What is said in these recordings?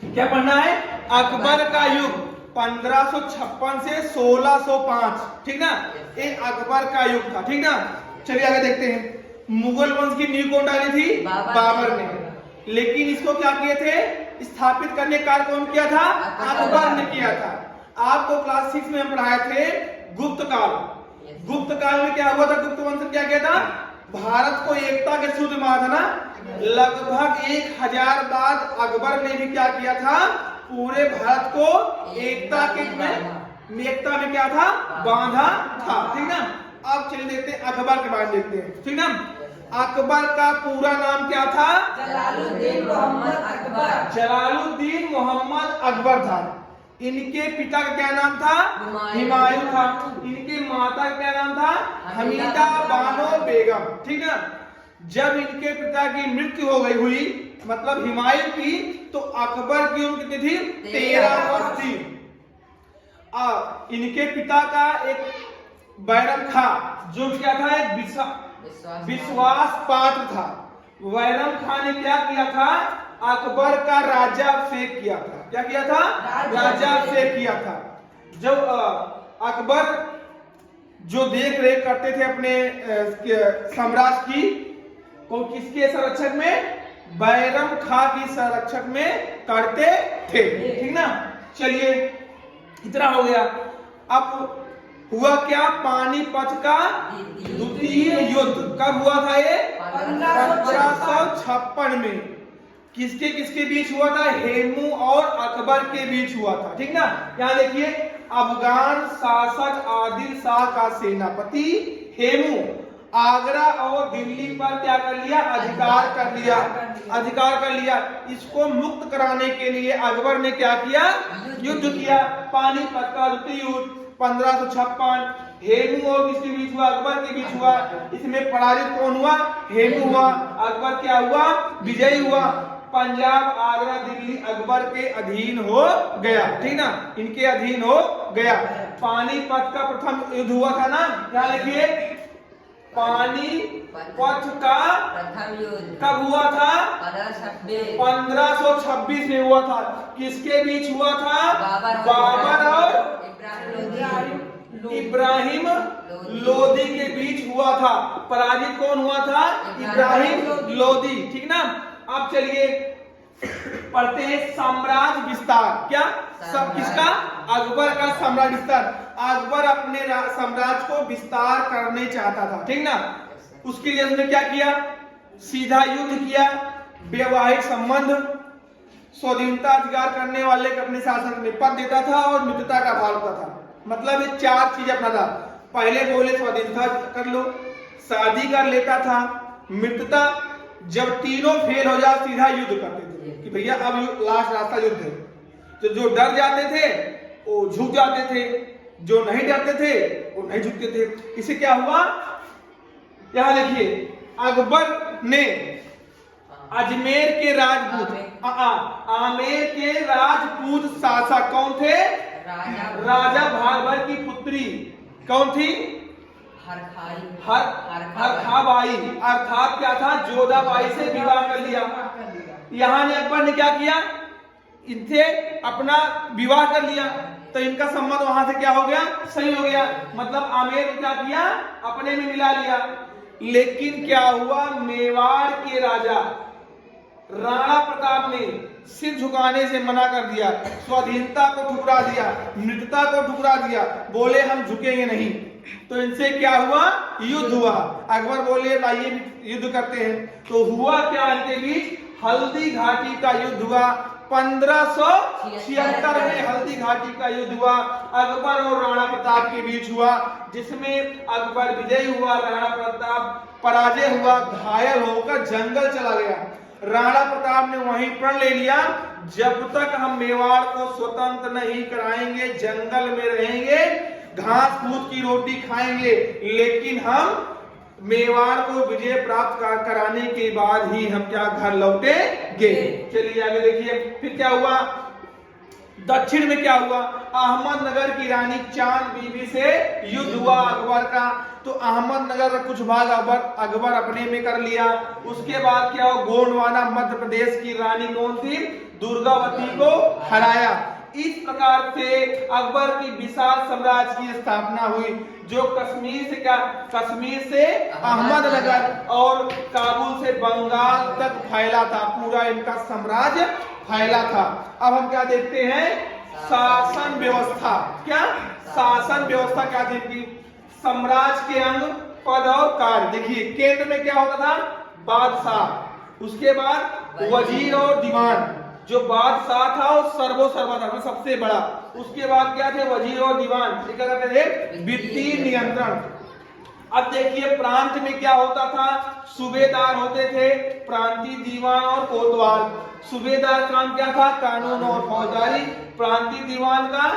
क्या पढ़ना है? अकबर का युग 1556 से 1605, ठीक ना? ये अकबर का युग था, ठीक ना? चलिए आगे देखते हैं। मुगल वंश की नींव कौन डाली थी? बाबर ने। लेकिन इसको क्या किए थे? स्थापित करने का कार्य कौन किया था? अकबर ने किया था। आपको क्लास 6 में हम पढ़ाए थे गुप्त काल। गुप्त काल में क्या हुआ था? गुप्त वंश ने क्या किया था? भारत को एकता के सूत्र में था ना। लगभग 1000 बाद अकबर ने भी क्या किया था? पूरे भारत को एकता में क्या था? बांधा था, ठीक ना? अब चलिए देखते हैं अकबर के बारे में देखते हैं, ठीक ना? अकबर का पूरा नाम क्या था? जलालुद्दीन मोहम्मद अकबर। जलालुद्दीन मोहम्मद अकबर था। इनके पिता का क्या नाम था? हुमायूं था। इनके माता का क्या नाम था? हमीदा बानो बेगम, ठीक ना? जब इनके पिता की मृत्यु हो गई हुई, मतलब हुमायूं की, तो अकबर की उम्र कितनी थी? 13 वर्ष थी। इनके पिता का एक बैरम खां, जो क्या था? एक विश्वास पात्र था। बैरम खां ने क्या किया था? अकबर का राज्याभिषेक किया था। क्या किया था? राज्याभिषेक किया था। जब अकबर जो देख रेख करते थे अपने साम्राज्य की, को किसके संरक्षक में? बैरम खां की संरक्षक में करते थे, ठीक ना? चलिए इतना हो गया। अब हुआ क्या? पानीपत का द्वितीय युद्ध कब हुआ था? ये 1556 में। किसके किसके बीच हुआ था? हेमू और अकबर के बीच हुआ था, ठीक ना? यहाँ देखिए, अफगान शासक आदिल शाह का सेनापति हेमू आगरा और दिल्ली पर क्या कर लिया? अधिकार कर लिया। इसको मुक्त कराने के लिए अकबर ने क्या किया? युद्ध किया। पानीपत का द्वितीय युद्ध 1556। हेमू और किसके बीच हुआ? अकबर के बीच हुआ। इसमें पराजित कौन हुआ? हेमू हुआ। अकबर क्या हुआ? विजयी हुआ। पंजाब, आगरा, दिल्ली अकबर के अधीन हो गया, ठीक ना? इनके अधीन हो गया। पानीपत का प्रथम युद्ध हुआ था ना? क्या लिखिए? पानीपत का प्रथम युद्ध कब हुआ था? 1526 में हुआ था। किसके बीच हुआ था? बाबर और इब्राहिम लोदी के बीच हुआ था। पराजित कौन हुआ था? इब्राहिम लोदी, ठीक ना? अब चलिए पढ़ते हैं साम्राज्य विस्तार। क्या? सब किसका? अकबर का साम्राज्य विस्तार। अकबर अपने साम्राज्य को विस्तार करने चाहता था, ठीक ना? उसके लिए उसने क्या किया? सीधा युद्ध किया, वैवाहिक संबंध, स्वाधीनता अधिकार करने वाले को अपने शासन में पद देता था और मित्रता का भाव होता था। मतलब ये 4 चीज अपना था। पहले बोले स्वाधीनता कर लो, शादी कर लेता था, मित्रता, जब तीनों फेल हो जाए सीधा युद्ध करते थे कि भैया अब लास्ट रास्ता युद्ध है। तो जो डर जाते थे वो झुक जाते थे, जो नहीं डरते थे वो नहीं झुकते थे। इससे क्या हुआ? यहां देखिए, अकबर ने अजमेर के आमेर के राजपूत शासक कौन थे? राजा भागभर की पुत्री कौन थी? हरखाबाई, अर्थात क्या था? जोधाबाई से विवाह कर लिया। यहाँ ने अकबर ने क्या किया? इनसे अपना विवाह कर लिया, तो इनका संबंध वहां से क्या हो गया? सही हो गया। मतलब आमेर ने क्या किया? अपने में मिला लिया। लेकिन क्या हुआ? मेवाड़ के राजा राणा प्रताप ने सिर झुकाने से मना कर दिया, स्वाधीनता को ठुकरा दिया, मित्रता को ठुकरा दिया, बोले हम झुकेंगे नहीं। तो इनसे क्या हुआ? युद्ध हुआ। अकबर बोले लाइए युद्ध करते हैं। तो हुआ क्या? इनके बीच हल्दी घाटी का युद्ध हुआ। 1576 में हल्दी घाटी का युद्ध हुआ, अकबर और राणा प्रताप के बीच हुआ, जिसमें अकबर विजयी हुआ, राणा प्रताप पराजय हुआ, घायल होकर जंगल चला गया। राणा प्रताप ने वहीं प्रण ले लिया, जब तक हम मेवाड़ को स्वतंत्र नहीं कराएंगे, जंगल में रहेंगे, घास फूस की रोटी खाएंगे, लेकिन हम मेवाड़ को विजय प्राप्त कराने के बाद ही हम क्या घर लौटेंगे। चलिए आगे देखिए, फिर क्या हुआ? दक्षिण में क्या हुआ? अहमदनगर की रानी चांद बीबी से युद्ध हुआ अकबर का। तो अहमदनगर का कुछ भाग अकबर अपने में कर लिया। उसके बाद क्या हुआ? गोंडवाना मध्य प्रदेश की रानी कौन थी? दुर्गावती को हराया। इस प्रकार से अकबर की विशाल साम्राज्य की स्थापना हुई, जो कश्मीर से अहमदनगर और काबुल से बंगाल तक फैला था। पूरा इनका साम्राज्य फैला था। अब हम क्या देखते हैं, शासन व्यवस्था। क्या शासन व्यवस्था क्या थी इनकी? साम्राज्य के अंग, पद और कार्य। देखिए केंद्र में क्या होता था, बादशाह, उसके बाद वजीर और दीवान। जो बादशाह था वो सर्वोसर्वा था, सबसे बड़ा। उसके बाद क्या थे, वजीर और दीवान। क्या कहते थे, वित्तीय नियंत्रण। अब देखिए प्रांत में क्या होता था, सूबेदार होते थे, प्रांतीय दीवान और कोतवाल। सूबेदार काम क्या था, कानून और फौजदारी। प्रांतीय दीवान का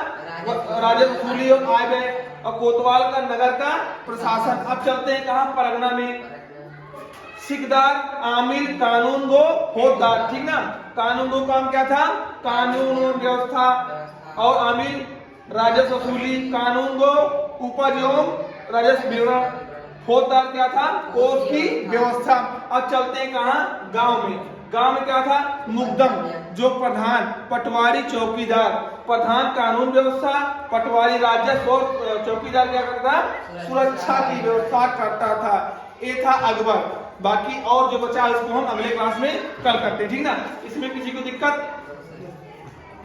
राजस्व वसूली और आय व्यय, और कोतवाल का नगर का प्रशासन। अब चलते हैं कहाँ, परगना में। सिकदार, आमिर, कानून गो, फौजदार। ठीक ना, कानून गो काम क्या था, कानून और व्यवस्था, और आमिर राजस्व वसूली, कानून गो उपज एवं राजस्व विवरण, फौजदार क्या था, कोर्ट की व्यवस्था। अब चलते हैं कहाँ, गांव में। गांव में क्या था, मुकदम, जो प्रधान, पटवारी, चौकीदार। प्रधान कानून व्यवस्था, पटवारी राजस्व, और चौकीदार क्या करता था, सुरक्षा की व्यवस्था करता था। ये था अकबर। बाकी और जो बचा उसको हम अगले क्लास में कल करते हैं, ठीक ना। इसमें किसी को दिक्कत